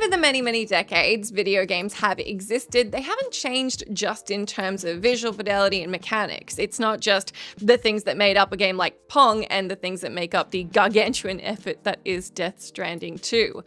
Over the many decades video games have existed, they haven't changed just in terms of visual fidelity and mechanics. It's not just the things that made up a game like Pong and the things that make up the gargantuan effort that is Death Stranding 2.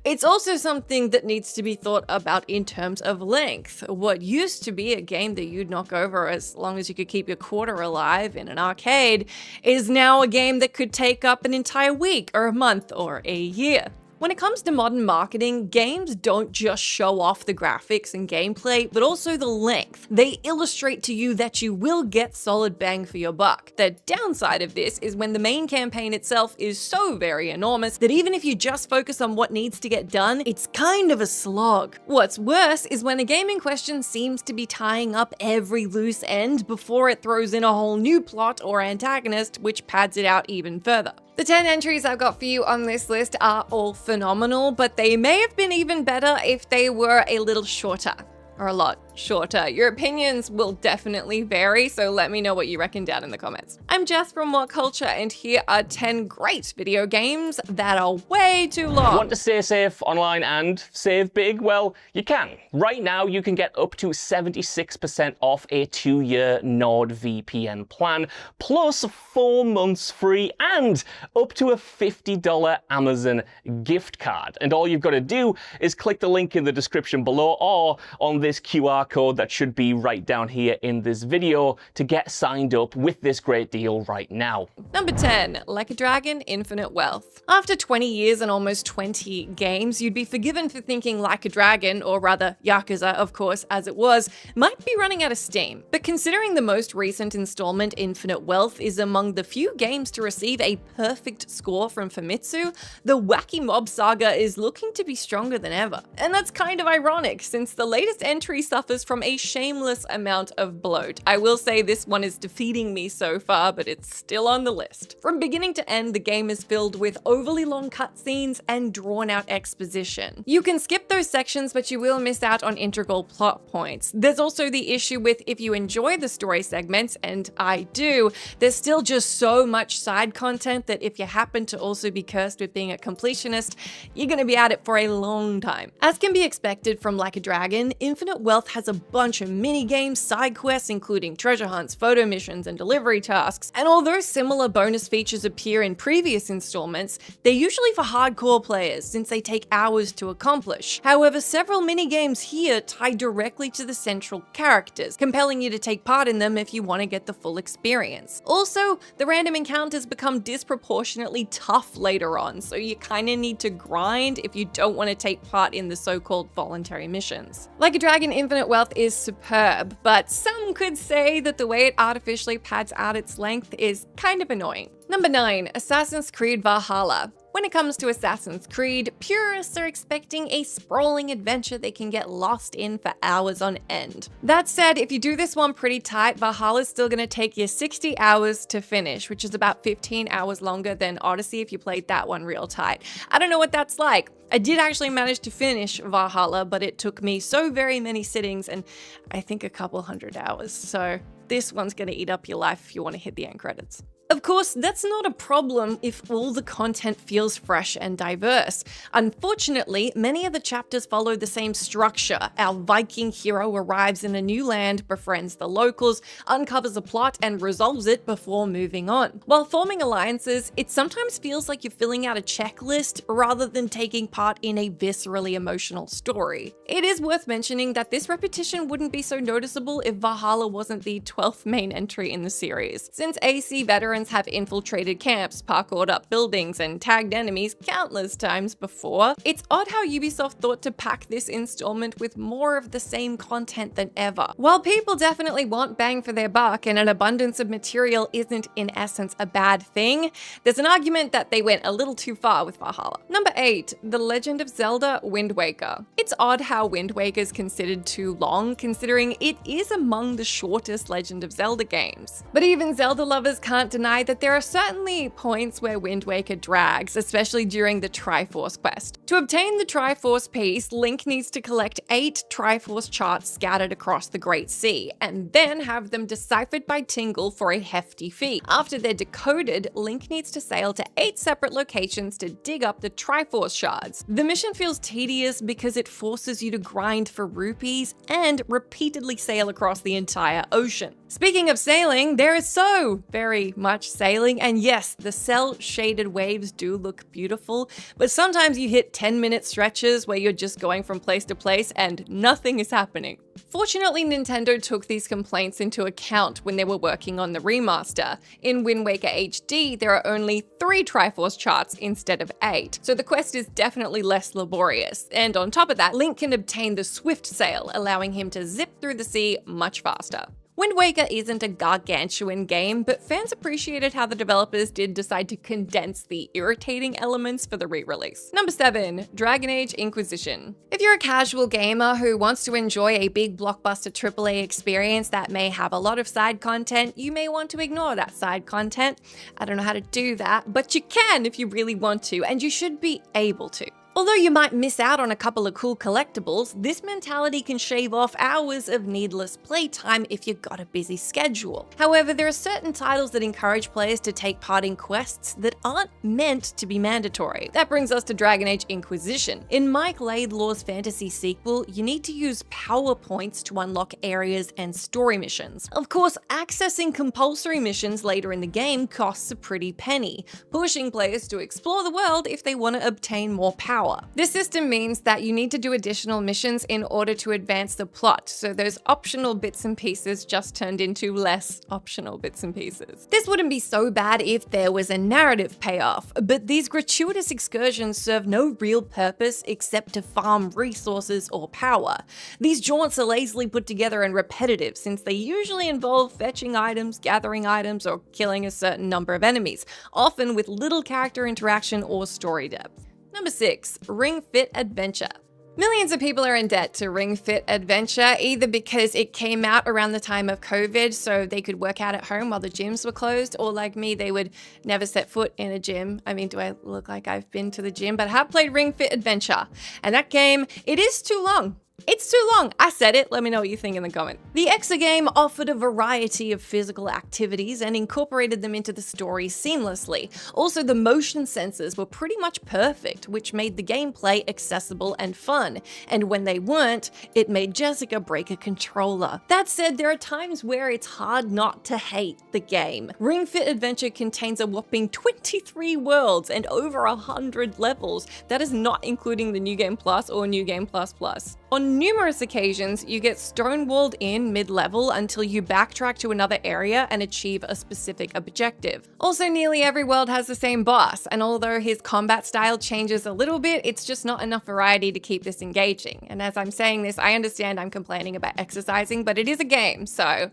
It's also something that needs to be thought about in terms of length. What used to be a game that you'd knock over as long as you could keep your quarter alive in an arcade is now a game that could take up an entire week or a month or a year. When it comes to modern marketing, games don't just show off the graphics and gameplay, but also the length. They illustrate to you that you will get solid bang for your buck. The downside of this is when the main campaign itself is so very enormous that even if you just focus on what needs to get done, it's kind of a slog. What's worse is when a game in question seems to be tying up every loose end before it throws in a whole new plot or antagonist, which pads it out even further. The 10 entries I've got for you on this list are all phenomenal, but they may have been even better if they were a little shorter. Or a lot shorter. Your opinions will definitely vary, so let me know what you reckon down in the comments. I'm Jess from What Culture, and here are 10 great video games that are way too long. Want to stay safe online and save big? Well, you can. Right now, you can get up to 76% off a 2-year NordVPN plan, plus 4 months free, and up to a $50 Amazon gift card. And all you've got to do is click the link in the description below or on this QR code that should be right down here in this video to get signed up with this great deal right now. Number 10, Like a Dragon Infinite Wealth. After 20 years and almost 20 games, you'd be forgiven for thinking Like a Dragon, or rather Yakuza, of course, as it was, might be running out of steam. But considering the most recent installment, Infinite Wealth, is among the few games to receive a perfect score from Famitsu, the Wacky Mob saga is looking to be stronger than ever. And that's kind of ironic, since the latest entry suffers from a shameless amount of bloat. I will say this one is defeating me so far, but it's still on the list. From beginning to end, the game is filled with overly long cutscenes and drawn-out exposition. You can skip those sections, but you will miss out on integral plot points. There's also the issue with if you enjoy the story segments, and I do, there's still just so much side content that if you happen to also be cursed with being a completionist, you're gonna be at it for a long time. As can be expected from Like a Dragon, Infinite Wealth has a bunch of mini-games, side quests, including treasure hunts, photo missions, and delivery tasks. And although similar bonus features appear in previous installments, they're usually for hardcore players since they take hours to accomplish. However, several mini-games here tie directly to the central characters, compelling you to take part in them if you want to get the full experience. Also, the random encounters become disproportionately tough later on, so you kinda need to grind if you don't want to take part in the so-called voluntary missions. Like a Dragon Infinite Wealth is superb, but some could say that the way it artificially pads out its length is kind of annoying. Number 9, Assassin's Creed Valhalla. When it comes to Assassin's Creed, purists are expecting a sprawling adventure they can get lost in for hours on end. That said, if you do this one pretty tight, Valhalla's still gonna take you 60 hours to finish, which is about 15 hours longer than Odyssey if you played that one real tight. I don't know what that's like. I did actually manage to finish Valhalla, but it took me so very many sittings and I think a couple hundred hours. So this one's gonna eat up your life if you want to hit the end credits. Of course, that's not a problem if all the content feels fresh and diverse. Unfortunately, many of the chapters follow the same structure. Our Viking hero arrives in a new land, befriends the locals, uncovers a plot, and resolves it before moving on. While forming alliances, it sometimes feels like you're filling out a checklist rather than taking part in a viscerally emotional story. It is worth mentioning that this repetition wouldn't be so noticeable if Valhalla wasn't the 12th main entry in the series. Since AC veterans have infiltrated camps, parkoured up buildings, and tagged enemies countless times before, it's odd how Ubisoft thought to pack this installment with more of the same content than ever. While people definitely want bang for their buck and an abundance of material isn't in essence a bad thing, there's an argument that they went a little too far with Valhalla. Number 8, The Legend of Zelda Wind Waker. It's odd how Wind Waker is considered too long, considering it is among the shortest Legend of Zelda games. But even Zelda lovers can't deny deny that there are certainly points where Wind Waker drags, especially during the Triforce quest. To obtain the Triforce piece, Link needs to collect 8 Triforce charts scattered across the Great Sea, and then have them deciphered by Tingle for a hefty fee. After they're decoded, Link needs to sail to 8 separate locations to dig up the Triforce shards. The mission feels tedious because it forces you to grind for rupees and repeatedly sail across the entire ocean. Speaking of sailing, there is so very much sailing, and yes, the cel-shaded waves do look beautiful, but sometimes you hit 10-minute stretches where you're just going from place to place and nothing is happening. Fortunately, Nintendo took these complaints into account when they were working on the remaster. In Wind Waker HD, there are only 3 Triforce charts instead of 8, so the quest is definitely less laborious. And on top of that, Link can obtain the Swift Sail, allowing him to zip through the sea much faster. Wind Waker isn't a gargantuan game, but fans appreciated how the developers did decide to condense the irritating elements for the re-release. Number 7. Dragon Age Inquisition. If you're a casual gamer who wants to enjoy a big blockbuster AAA experience that may have a lot of side content, you may want to ignore that side content. I don't know how to do that, but you can if you really want to, and you should be able to. Although you might miss out on a couple of cool collectibles, this mentality can shave off hours of needless playtime if you've got a busy schedule. However, there are certain titles that encourage players to take part in quests that aren't meant to be mandatory. That brings us to Dragon Age Inquisition. In Mike Laidlaw's fantasy sequel, you need to use power points to unlock areas and story missions. Of course, accessing compulsory missions later in the game costs a pretty penny, pushing players to explore the world if they want to obtain more power. This system means that you need to do additional missions in order to advance the plot, so those optional bits and pieces just turned into less optional bits and pieces. This wouldn't be so bad if there was a narrative payoff, but these gratuitous excursions serve no real purpose except to farm resources or power. These jaunts are lazily put together and repetitive, since they usually involve fetching items, gathering items, or killing a certain number of enemies, often with little character interaction or story depth. Number 6. Ring Fit Adventure. Millions of people are in debt to Ring Fit Adventure, either because it came out around the time of COVID so they could work out at home while the gyms were closed, or like me, they would never set foot in a gym. I mean, do I look like I've been to the gym? But I have played Ring Fit Adventure, and that game, it is too long. It's too long. I said it. Let me know what you think in the comment. The exogame offered a variety of physical activities and incorporated them into the story seamlessly. Also, the motion sensors were pretty much perfect, which made the gameplay accessible and fun. And when they weren't, it made Jessica break a controller. That said, there are times where it's hard not to hate the game. Ring Fit Adventure contains a whopping 23 worlds and over 100 levels. That is not including the New Game Plus or New Game Plus Plus. On numerous occasions, you get stonewalled in mid-level until you backtrack to another area and achieve a specific objective. Also, nearly every world has the same boss, and although his combat style changes a little bit, it's just not enough variety to keep this engaging. And as I'm saying this, I understand I'm complaining about exercising, but it is a game, so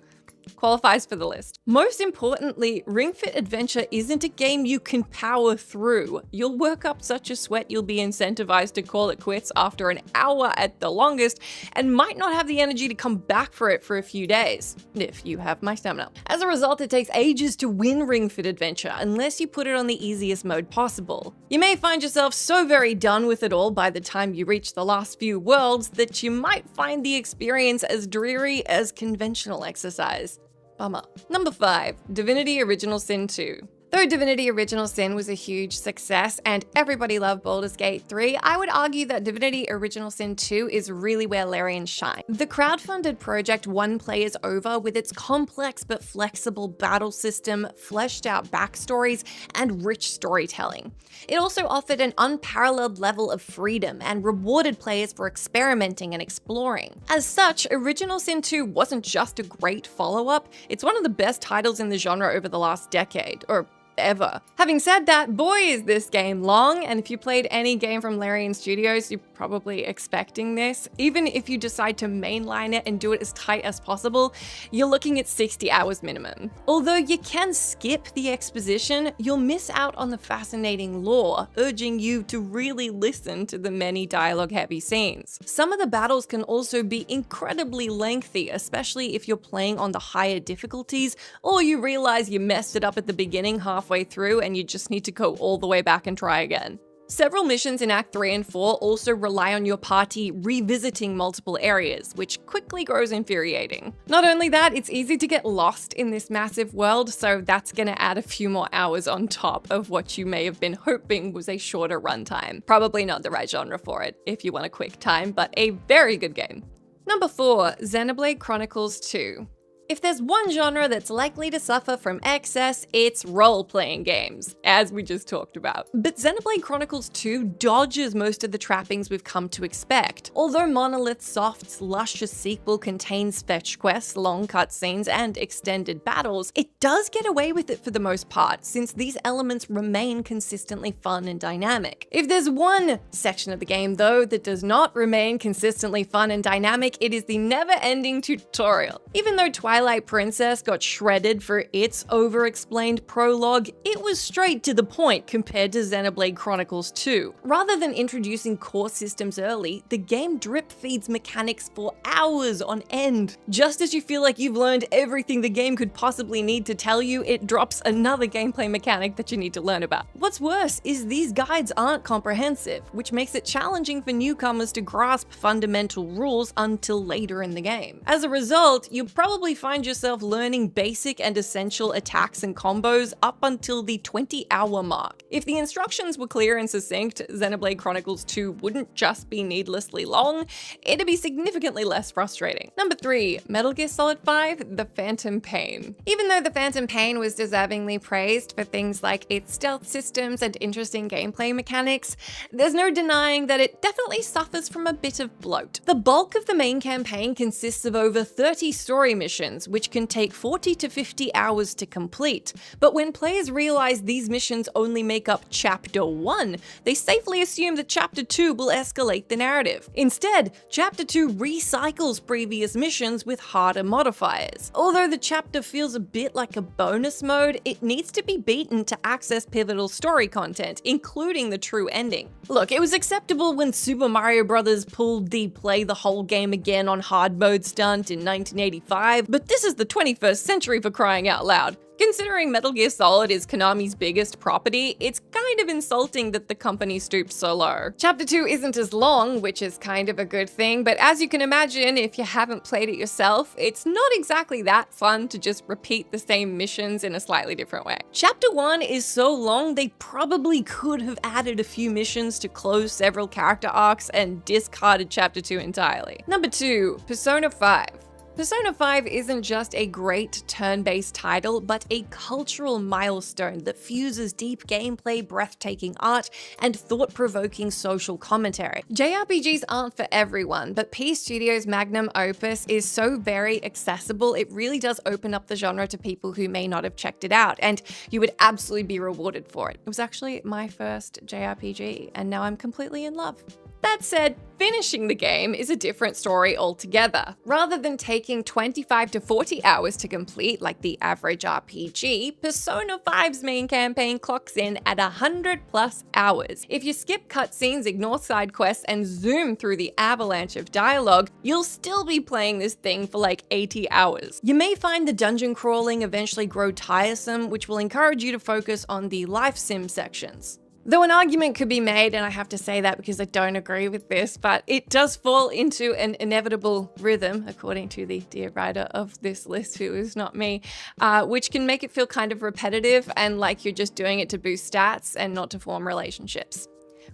qualifies for the list. Most importantly, Ring Fit Adventure isn't a game you can power through. You'll work up such a sweat you'll be incentivized to call it quits after an hour at the longest, and might not have the energy to come back for it for a few days, if you have my stamina. As a result, it takes ages to win Ring Fit Adventure, unless you put it on the easiest mode possible. You may find yourself so very done with it all by the time you reach the last few worlds that you might find the experience as dreary as conventional exercise. Bummer. Number 5. Divinity Original Sin 2. Though Divinity Original Sin was a huge success and everybody loved Baldur's Gate 3, I would argue that Divinity Original Sin 2 is really where Larian shines. The crowdfunded project won players over with its complex but flexible battle system, fleshed out backstories, and rich storytelling. It also offered an unparalleled level of freedom and rewarded players for experimenting and exploring. As such, Original Sin 2 wasn't just a great follow-up, it's one of the best titles in the genre over the last decade, or forever. Having said that, boy is this game long, and if you played any game from Larian Studios, you're probably expecting this. Even if you decide to mainline it and do it as tight as possible, you're looking at 60 hours minimum. Although you can skip the exposition, you'll miss out on the fascinating lore, urging you to really listen to the many dialogue-heavy scenes. Some of the battles can also be incredibly lengthy, especially if you're playing on the higher difficulties, or you realize you messed it up at the beginning halfway through and you just need to go all the way back and try again. Several missions in Act 3 and 4 also rely on your party revisiting multiple areas, which quickly grows infuriating. Not only that, it's easy to get lost in this massive world, so that's gonna add a few more hours on top of what you may have been hoping was a shorter runtime. Probably not the right genre for it if you want a quick time, but a very good game. Number 4, Xenoblade Chronicles 2. If there's one genre that's likely to suffer from excess, it's role-playing games, as we just talked about. But Xenoblade Chronicles 2 dodges most of the trappings we've come to expect. Although Monolith Soft's luscious sequel contains fetch quests, long cutscenes, and extended battles, it does get away with it for the most part, since these elements remain consistently fun and dynamic. If there's one section of the game, though, that does not remain consistently fun and dynamic, it is the never-ending tutorial. Even though Twilight Princess got shredded for its over-explained prologue, it was straight to the point compared to Xenoblade Chronicles 2. Rather than introducing core systems early, the game drip feeds mechanics for hours on end. Just as you feel like you've learned everything the game could possibly need to tell you, it drops another gameplay mechanic that you need to learn about. What's worse is these guides aren't comprehensive, which makes it challenging for newcomers to grasp fundamental rules until later in the game. As a result, you'll probably find yourself learning basic and essential attacks and combos up until the 20-hour mark. If the instructions were clear and succinct, Xenoblade Chronicles 2 wouldn't just be needlessly long, it'd be significantly less frustrating. Number 3, Metal Gear Solid 5, The Phantom Pain. Even though The Phantom Pain was deservingly praised for things like its stealth systems and interesting gameplay mechanics, there's no denying that it definitely suffers from a bit of bloat. The bulk of the main campaign consists of over 30 story missions, which can take 40 to 50 hours to complete. But when players realize these missions only make up Chapter 1, they safely assume that Chapter 2 will escalate the narrative. Instead, Chapter 2 recycles previous missions with harder modifiers. Although the chapter feels a bit like a bonus mode, it needs to be beaten to access pivotal story content, including the true ending. Look, it was acceptable when Super Mario Bros. Pulled the play the whole game again on hard mode stunt in 1985, but this is the 21st century for crying out loud. Considering Metal Gear Solid is Konami's biggest property, it's kind of insulting that the company stooped so low. Chapter 2 isn't as long, which is kind of a good thing, but as you can imagine, if you haven't played it yourself, it's not exactly that fun to just repeat the same missions in a slightly different way. Chapter 1 is so long, they probably could have added a few missions to close several character arcs and discarded Chapter 2 entirely. Number 2, Persona 5. Persona 5 isn't just a great turn-based title, but a cultural milestone that fuses deep gameplay, breathtaking art, and thought-provoking social commentary. JRPGs aren't for everyone, but P Studio's magnum opus is so very accessible, it really does open up the genre to people who may not have checked it out, and you would absolutely be rewarded for it. It was actually my first JRPG, and now I'm completely in love. That said, finishing the game is a different story altogether. Rather than taking 25 to 40 hours to complete like the average RPG, Persona 5's main campaign clocks in at 100+ hours. If you skip cutscenes, ignore side quests, and zoom through the avalanche of dialogue, you'll still be playing this thing for like 80 hours. You may find the dungeon crawling eventually grow tiresome, which will encourage you to focus on the life sim sections. Though an argument could be made, and I have to say that because I don't agree with this, but it does fall into an inevitable rhythm, according to the dear writer of this list, who is not me, which can make it feel kind of repetitive and like you're just doing it to boost stats and not to form relationships.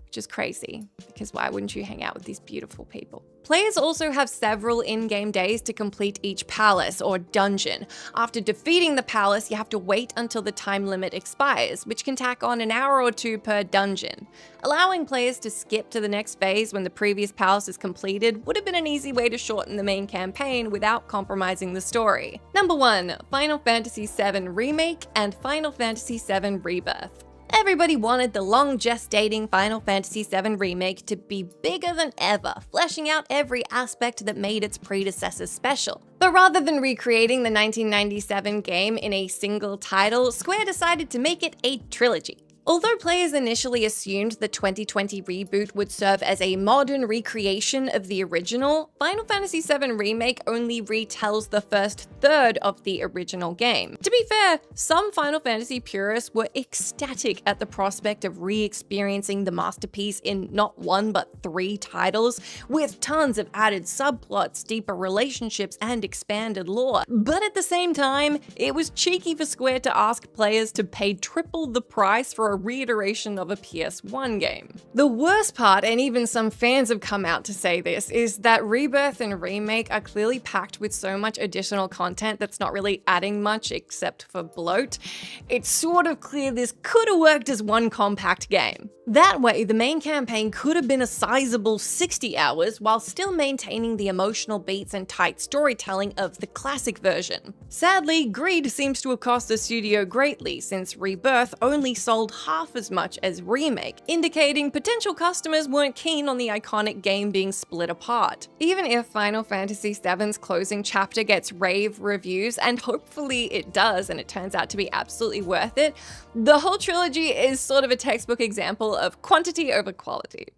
which is crazy, because why wouldn't you hang out with these beautiful people? Players also have several in-game days to complete each palace or dungeon. After defeating the palace, you have to wait until the time limit expires, which can tack on an hour or two per dungeon. Allowing players to skip to the next phase when the previous palace is completed would have been an easy way to shorten the main campaign without compromising the story. Number 1. Final Fantasy VII Remake and Final Fantasy VII Rebirth. Everybody wanted the long-gestating Final Fantasy VII Remake to be bigger than ever, fleshing out every aspect that made its predecessors special. But rather than recreating the 1997 game in a single title, Square decided to make it a trilogy. Although players initially assumed the 2020 reboot would serve as a modern recreation of the original, Final Fantasy VII Remake only retells the first third of the original game. To be fair, some Final Fantasy purists were ecstatic at the prospect of re-experiencing the masterpiece in not one but 3 titles, with tons of added subplots, deeper relationships, and expanded lore. But at the same time, it was cheeky for Square to ask players to pay triple the price for a reiteration of a PS1 game. The worst part, and even some fans have come out to say this, is that Rebirth and Remake are clearly packed with so much additional content that's not really adding much except for bloat. It's sort of clear this could have worked as one compact game. That way, the main campaign could have been a sizable 60 hours while still maintaining the emotional beats and tight storytelling of the classic version. Sadly, greed seems to have cost the studio greatly, since Rebirth only sold half as much as Remake, indicating potential customers weren't keen on the iconic game being split apart. Even if Final Fantasy VII's closing chapter gets rave reviews, and hopefully it does and it turns out to be absolutely worth it, the whole trilogy is sort of a textbook example of quantity over quality.